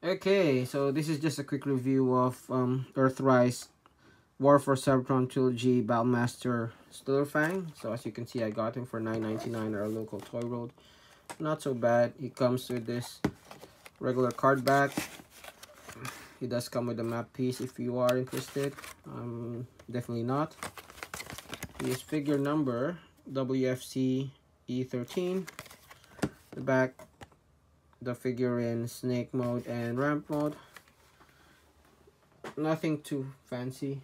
Okay, so this is just a quick review of Earthrise War for Cybertron Trilogy Battlemaster Slitherfang. So as you can see, I got him for $9.99 at our local toy road. Not so bad. He comes with this regular card back. He does come with a map piece if you are interested. Definitely not. He is figure number WFC E13. The back, the figure in snake mode and ramp mode. Nothing too fancy.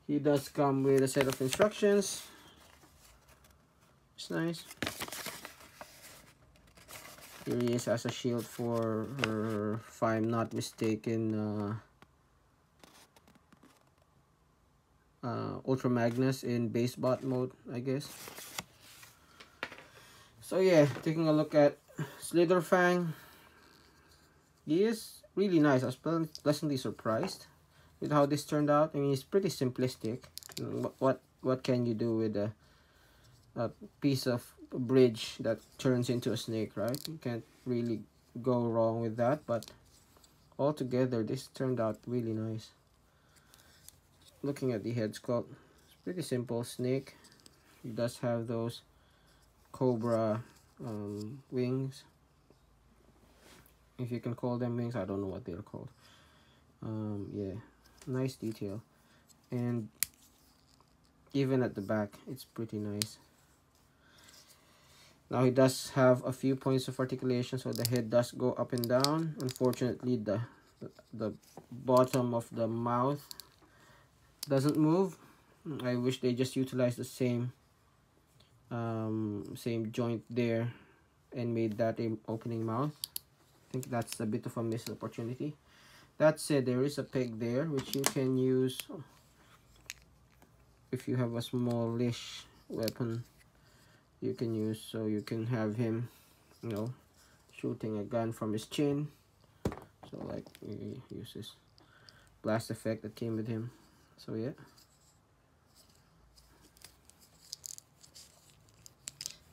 He does come with a set of instructions. It's nice. Here he is as a shield for her, if I'm not mistaken, Ultra Magnus in base bot mode, I guess. So yeah, taking a look at Slitherfang. He is really nice. I was pleasantly surprised with how this turned out. I mean, it's pretty simplistic. What can you do with a piece of bridge that turns into a snake, right? You can't really go wrong with that. But altogether, this turned out really nice. Looking at the head sculpt, it's pretty simple. Snake. He does have those cobra wings, if you can call them wings. I don't know what they're called. Yeah, nice detail, and even at the back it's pretty nice. Now he does have a few points of articulation, so the head does go up and down. Unfortunately, the bottom of the mouth doesn't move. I wish they just utilized the same joint there and made that an opening mouth. I think that's a bit of a missed opportunity. That said, there is a peg there which you can use if you have a smallish weapon. You can use, so you can have him, you know, shooting a gun from his chin. So like he uses blast effect that came with him. So yeah.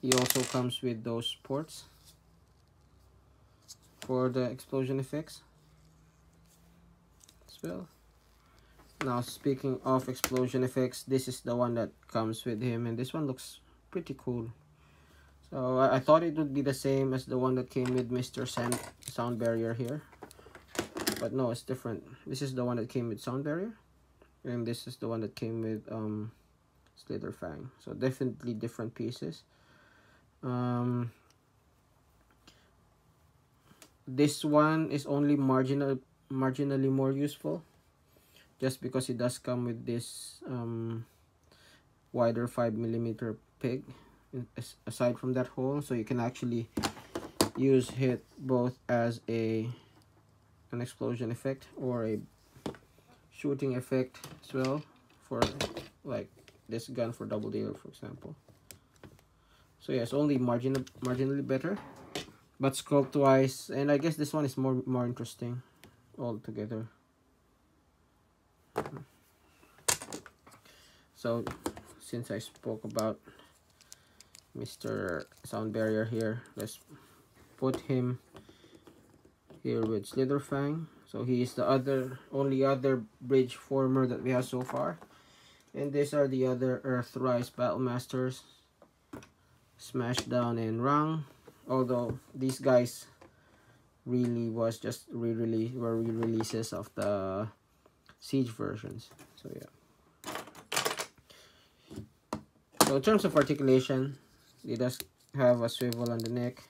He also comes with those ports for the explosion effects as well. Now speaking of explosion effects, this is the one that comes with him, and this one looks pretty cool. So I thought it would be the same as the one that came with Mr. Sound Barrier here, but no, it's different. This is the one that came with Sound Barrier, and this is the one that came with Slitherfang. So definitely different pieces. This one is only marginally more useful, just because it does come with this wider 5mm peg aside from that hole, so you can actually use it both as an explosion effect or a shooting effect as well, for like this gun for double deal, for example. So yeah, it's only marginally better, but sculpt wise, and I guess this one is more interesting altogether. So since I spoke about Mr. Sound Barrier here, let's put him here with Slitherfang. So he is the only other bridge former that we have so far, and these are the other Earthrise Battlemasters, Smashdown and Rang. Although these guys really was just re-releases of the Siege versions. So yeah. So in terms of articulation, it does have a swivel on the neck,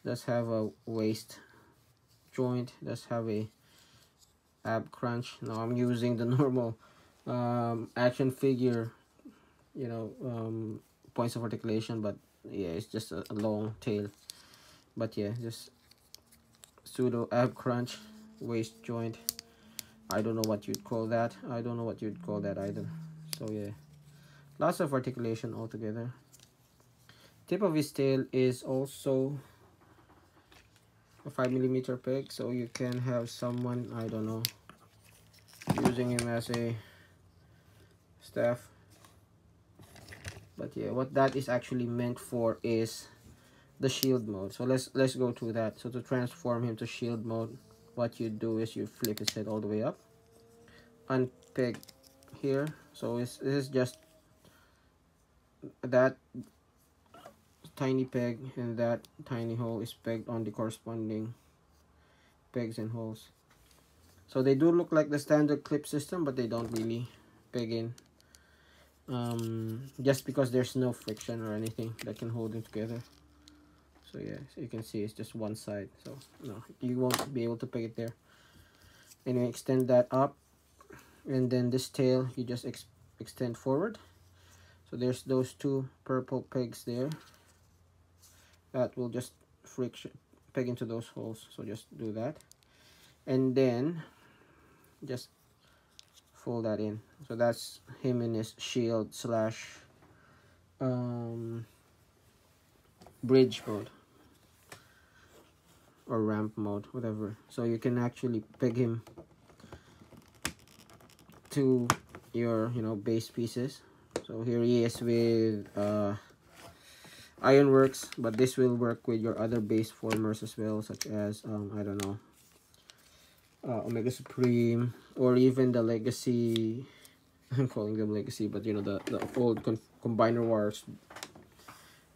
does have a waist joint, does have a ab crunch. Now I'm using the normal action figure, you know, points of articulation, but yeah, it's just a long tail. But yeah, just pseudo ab crunch, waist joint. I don't know what you'd call that. I don't know what you'd call that either. So yeah, lots of articulation altogether. Tip of his tail is also a 5mm peg, so you can have someone, I don't know, using him as a staff. But yeah, what that is actually meant for is the shield mode. So let's go to that. So to transform him to shield mode, what you do is you flip its head all the way up, unpeg here. So this is just that tiny peg, and that tiny hole is pegged on the corresponding pegs and holes. So they do look like the standard clip system, but they don't really peg in, just because there's no friction or anything that can hold them together. So yeah, so you can see it's just one side, so no, you won't be able to peg it there. Anyway, extend that up, and then this tail you just extend forward. So there's those two purple pegs there that will just friction peg into those holes, so just do that, and then just fold that in. So that's him in his shield slash bridge mode or ramp mode, whatever. So you can actually peg him to your, you know, base pieces. So here he is with Ironworks, but this will work with your other base formers as well, such as I don't know, Omega Supreme, or even the Legacy. I'm calling them Legacy, but you know, the old Combiner Wars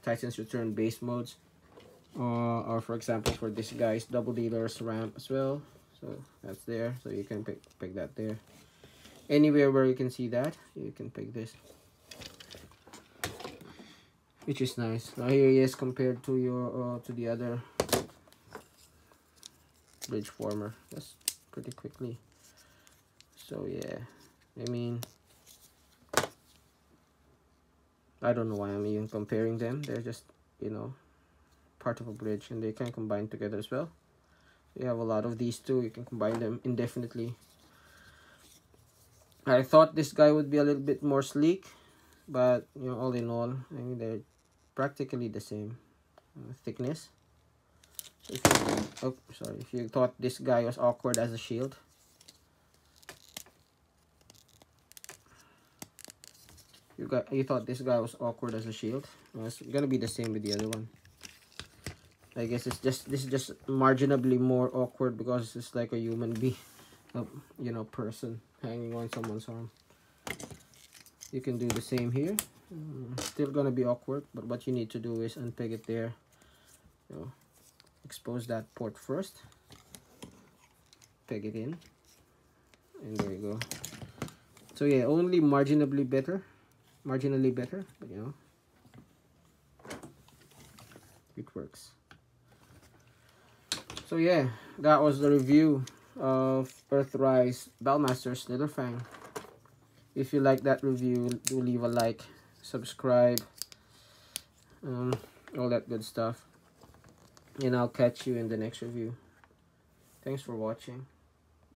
Titans Return base modes, or for example for this guy's Double Dealers ramp as well. So that's there, so you can pick that there. Anywhere where you can see that, you can pick this, which is nice. Now here he is compared to your to the other bridge former. That's pretty quickly. So yeah, I mean, I don't know why I'm even comparing them. They're just, you know, part of a bridge, and they can combine together as well. You have a lot of these two, you can combine them indefinitely. I thought this guy would be a little bit more sleek, but you know, all in all, I mean, they're practically the same thickness. So if you, oh sorry, if you thought this guy was awkward as a shield, you thought this guy was awkward as a shield, well, it's gonna be the same with the other one. I guess it's just, this is just marginally more awkward because it's like a human being, you know, person hanging on someone's arm. You can do the same here. Still gonna be awkward, but what you need to do is unpeg it there. So expose that port first, peg it in, and there you go. So yeah, only marginally better, but you know, it works. So yeah, that was the review of Earthrise Bellmaster Slitherfang. If you like that review, do leave a like, subscribe, all that good stuff, and I'll catch you in the next review. Thanks for watching.